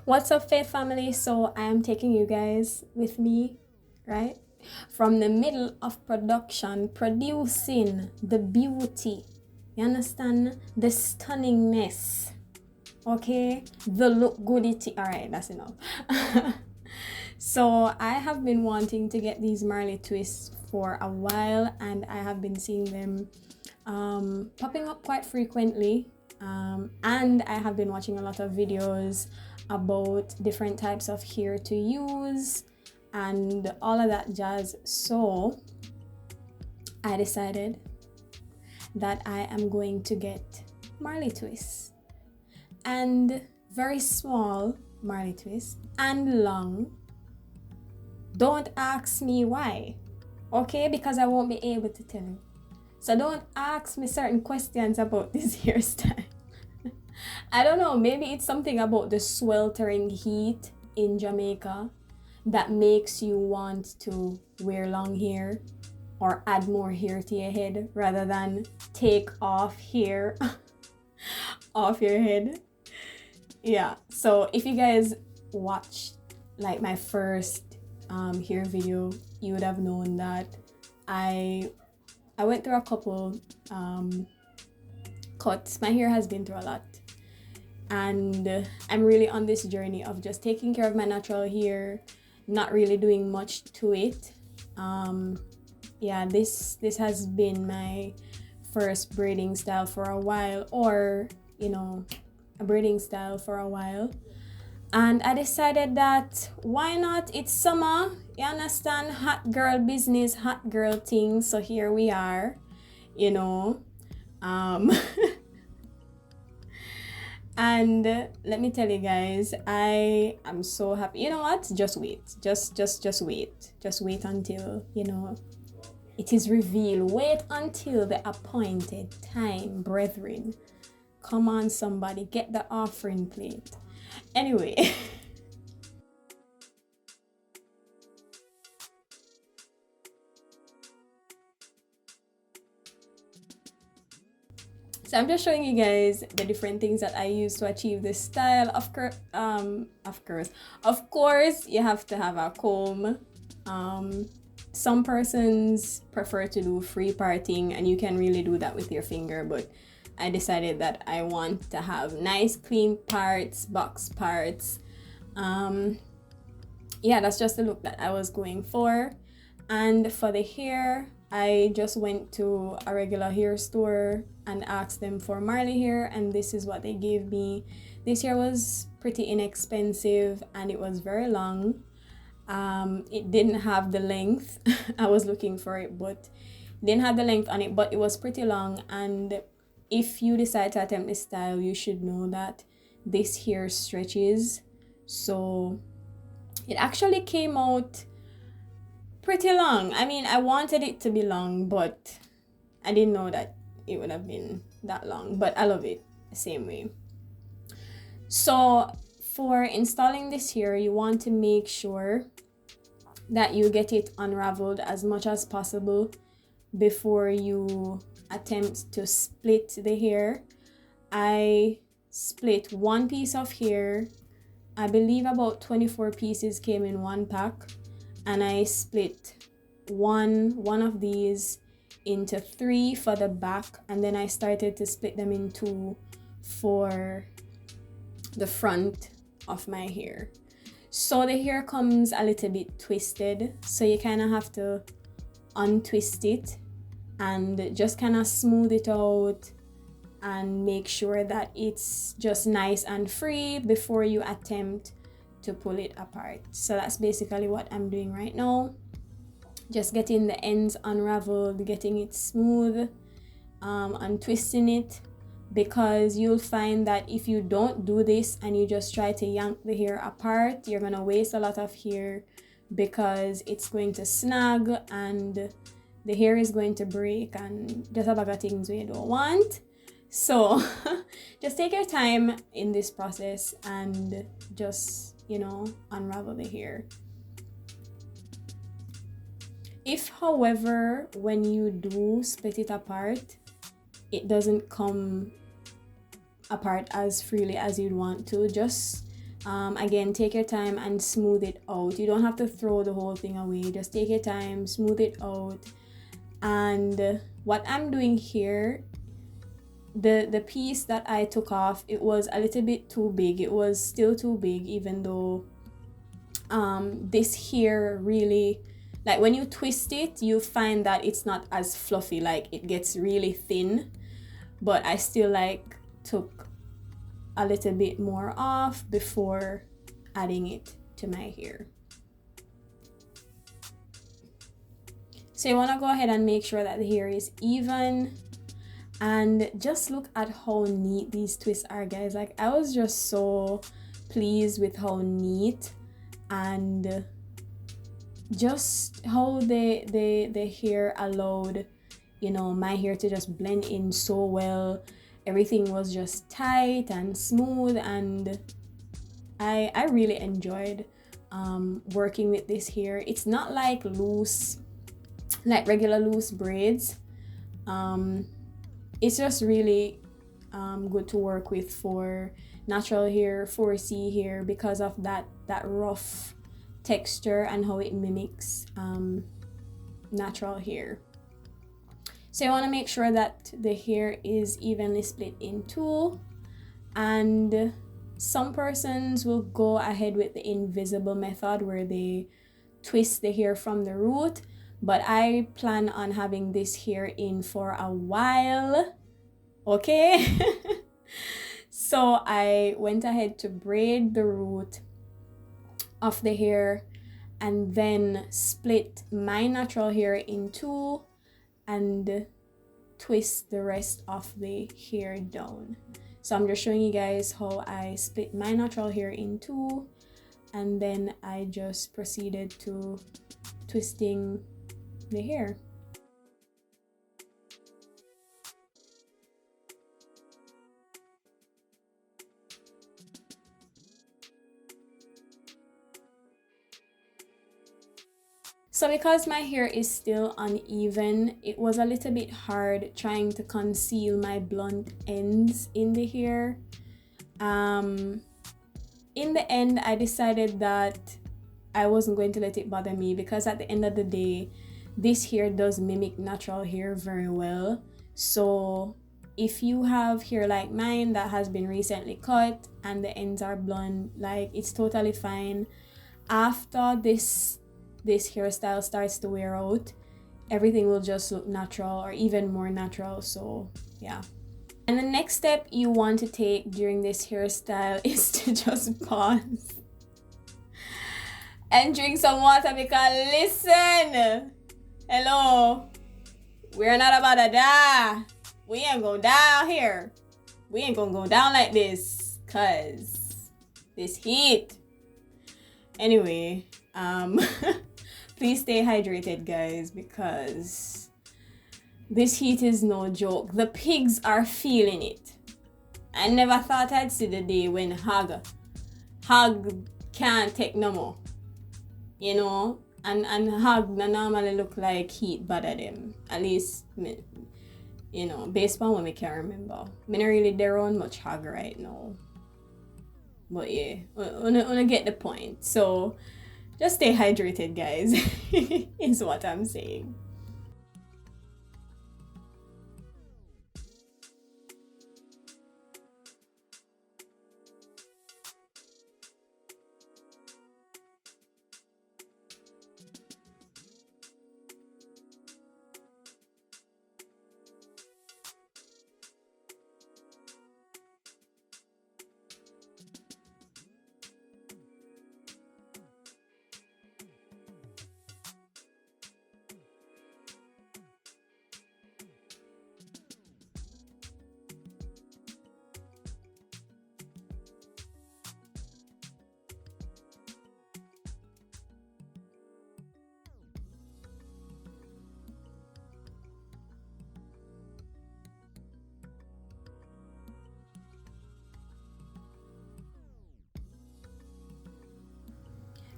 What's up, Faith family? So I am taking you guys with me, right? From the middle of production, producing the beauty. You understand? The stunningness. Okay? The look goodity. Alright, that's enough. So I have been wanting to get these Marley twists for a while, and I have been seeing them popping up quite frequently. And I have been watching a lot of videos about different types of hair to use and all of that jazz. So I decided that I am going to get Marley twists, and very small Marley twists and long. Don't ask me why, okay? Because I won't be able to tell you. So don't ask me certain questions about this hairstyle. I don't know, maybe it's something about the sweltering heat in Jamaica that makes you want to wear long hair or add more hair to your head rather than take off hair off your head. Yeah, so if you guys watched like my first hair video, you would have known that I went through a couple cuts. My hair has been through a lot, and I'm really on this journey of just taking care of my natural hair, not really doing much to it. Yeah, this has been my first braiding style for a while, or a braiding style for a while. And I decided that why not? It's summer, you understand, hot girl business, hot girl things. So here we are, you know. And let me tell you guys, I am so happy. You know what? Just wait. Just wait. Just wait until, it is revealed. Wait until the appointed time, brethren. Come on, somebody, get the offering plate. Anyway. So I'm just showing you guys the different things that I use to achieve this style. Of course, you have to have a comb. Some persons prefer to do free parting, and you can really do that with your finger, but I decided that I want to have nice clean parts, box parts. Yeah, that's just the look that I was going for. And for the hair, I just went to a regular hair store and asked them for Marley hair, and this is what they gave me. This hair was pretty inexpensive and it was very long. It didn't have the length. I was looking for it, but didn't have the length on it, but it was pretty long. And if you decide to attempt this style, you should know that this hair stretches. So it actually came out pretty long. I mean, I wanted it to be long, but I didn't know that it would have been that long. But I love it the same way. So for installing this here, you want to make sure that you get it unraveled as much as possible before you attempt to split the hair. I split one piece of hair. I believe about 24 pieces came in one pack, and I split one of these into 3 for the back, and then I started to split them in 2 for the front of my hair. So the hair comes a little bit twisted, so you kind of have to untwist it and just kind of smooth it out and make sure that it's just nice and free before you attempt to pull it apart. So that's basically what I'm doing right now. Just getting the ends unraveled, getting it smooth, untwisting it, because you'll find that if you don't do this and you just try to yank the hair apart, you're gonna waste a lot of hair because it's going to snag and the hair is going to break and just a bag of things we don't want. So just take your time in this process and just, unravel the hair. If, however, when you do split it apart, it doesn't come apart as freely as you'd want to, just Again, take your time and smooth it out. You don't have to throw the whole thing away. Just take your time, smooth it out. And what I'm doing here, the piece that I took off, it was a little bit too big. It was still too big, even though this here really, like when you twist it, you find that it's not as fluffy, like it gets really thin. But I still like took a little bit more off before adding it to my hair. So you want to go ahead and make sure that the hair is even, and just look at how neat these twists are, guys. Like, I was just so pleased with how neat and just how the hair allowed, you know, my hair to just blend in so well. Everything was just tight and smooth, and I really enjoyed working with this hair. It's not like loose, like regular loose braids. It's just really good to work with for natural hair, 4C hair, because of that rough texture and how it mimics natural hair. So you want to make sure that the hair is evenly split in two, and some persons will go ahead with the invisible method where they twist the hair from the root, but I plan on having this hair in for a while, okay? So I went ahead to braid the root of the hair and then split my natural hair in two and twist the rest of the hair down. So I'm just showing you guys how I split my natural hair in two, and then I just proceeded to twisting the hair. So because my hair is still uneven, it was a little bit hard trying to conceal my blunt ends in the hair. In the end, I decided that I wasn't going to let it bother me, because at the end of the day, this hair does mimic natural hair very well. So if you have hair like mine that has been recently cut and the ends are blonde, like, it's totally fine. After this hairstyle starts to wear out, everything will just look natural, or even more natural. So yeah. And the next step you want to take during this hairstyle is to just pause and drink some water, because listen, hello, we're not about to die. We ain't gonna die out here. We ain't gonna go down like this, cause this heat. Anyway, please stay hydrated, guys, because this heat is no joke. The pigs are feeling it. I never thought I'd see the day when hog can't take no more. You know, and hog normally look like heat bother them. At least me, you know, based on what I can remember. Me not really there on much hog right now. But yeah, wanna get the point. So just stay hydrated, guys, is what I'm saying.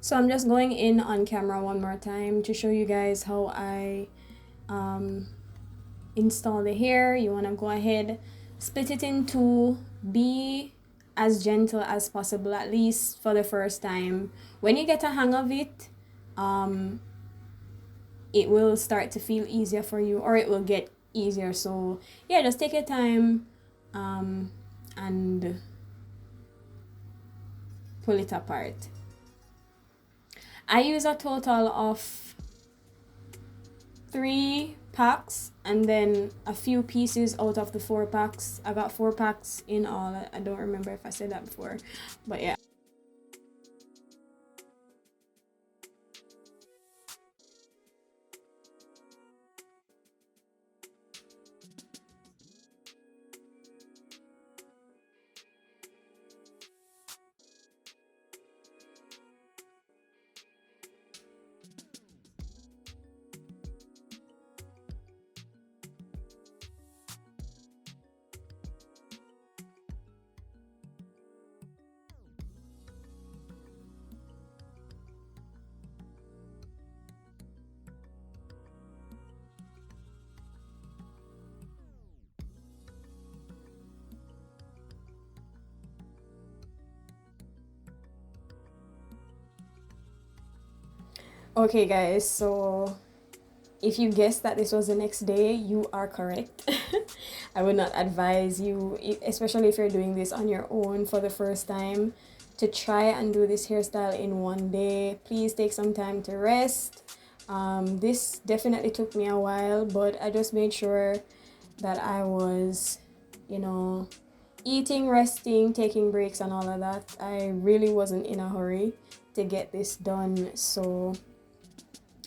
So I'm just going in on camera one more time to show you guys how I install the hair. You want to go ahead, split it in two, be as gentle as possible, at least for the first time. When you get a hang of it, it will start to feel easier for you, or it will get easier. So yeah, just take your time and pull it apart. I use a total of 3 packs and then a few pieces out of the 4 packs. I got 4 packs in all. I don't remember if I said that before, but yeah. Okay guys, so if you guessed that this was the next day, you are correct. I would not advise you, especially if you're doing this on your own for the first time, to try and do this hairstyle in one day. Please take some time to rest. This definitely took me a while, but I just made sure that I was, you know, eating, resting, taking breaks and all of that. I really wasn't in a hurry to get this done. So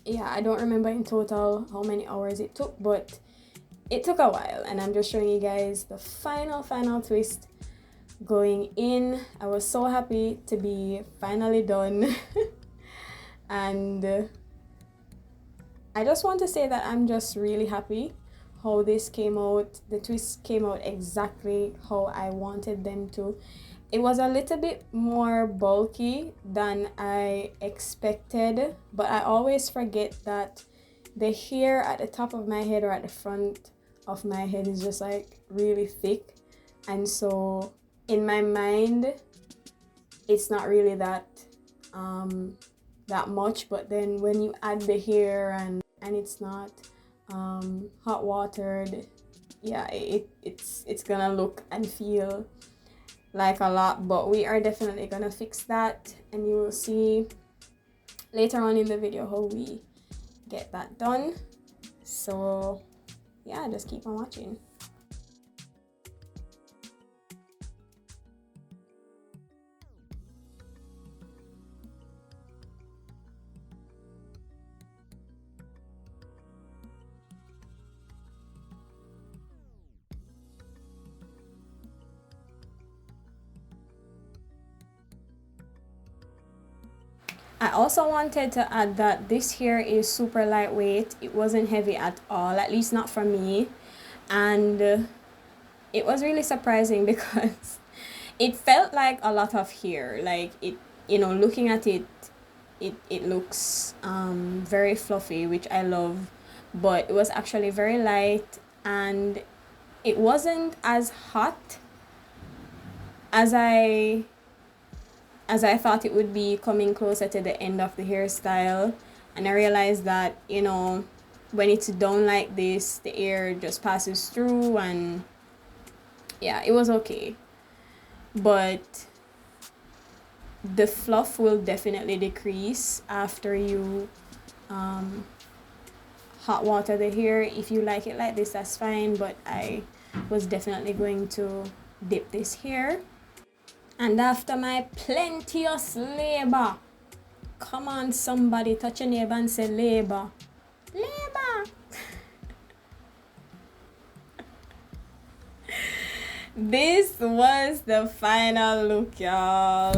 yeah, I don't remember in total how many hours it took, but it took a while, and I'm just showing you guys the final twist going in. I was so happy to be finally done. And I just want to say that I'm just really happy how this came out. The twists came out exactly how I wanted them to. It was a little bit more bulky than I expected, but I always forget that the hair at the top of my head or at the front of my head is just like really thick, and so in my mind it's not really that much, but then when you add the hair and it's not hot watered, yeah, it's gonna look and feel like a lot. But we are definitely gonna fix that, and you will see later on in the video how we get that done. So yeah, just keep on watching. I also wanted to add that this hair is super lightweight. It wasn't heavy at all, at least not for me. And it was really surprising because it felt like a lot of hair. Like it, you know, looking at it, it looks very fluffy, which I love. But it was actually very light, and it wasn't as hot as I thought it would be coming closer to the end of the hairstyle. And I realized that, you know, when it's done like this, the air just passes through, and yeah, it was okay. But the fluff will definitely decrease after you hot water the hair. If you like it like this, that's fine, but I was definitely going to dip this hair. And after my plenteous labor, come on somebody, touch your neighbor and say labor. Labor! This was the final look, y'all.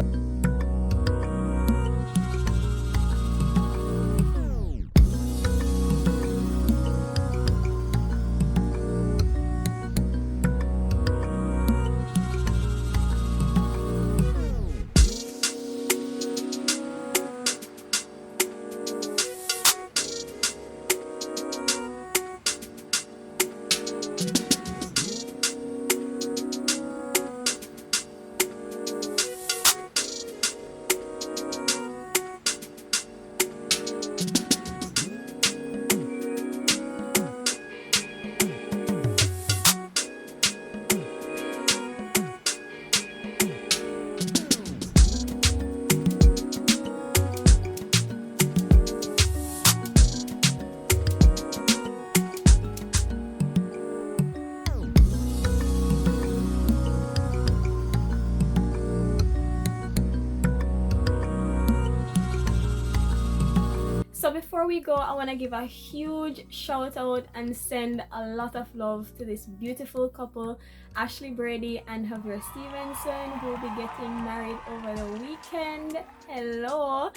before we go, I want to give a huge shout out and send a lot of love to this beautiful couple, Ashley Brady and Javier Stevenson, who will be getting married over the weekend. Hello.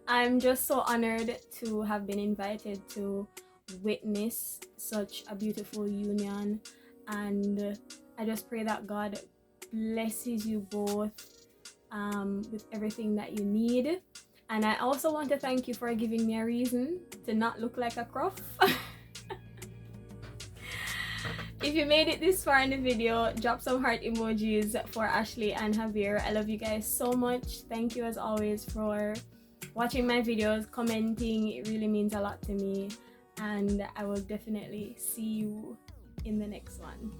I'm just so honored to have been invited to witness such a beautiful union, and I just pray that God blesses you both with everything that you need. And I also want to thank you for giving me a reason to not look like a croff. If you made it this far in the video, drop some heart emojis for Ashley and Javier. I love you guys so much. Thank you as always for watching my videos, commenting. It really means a lot to me, and I will definitely see you in the next one.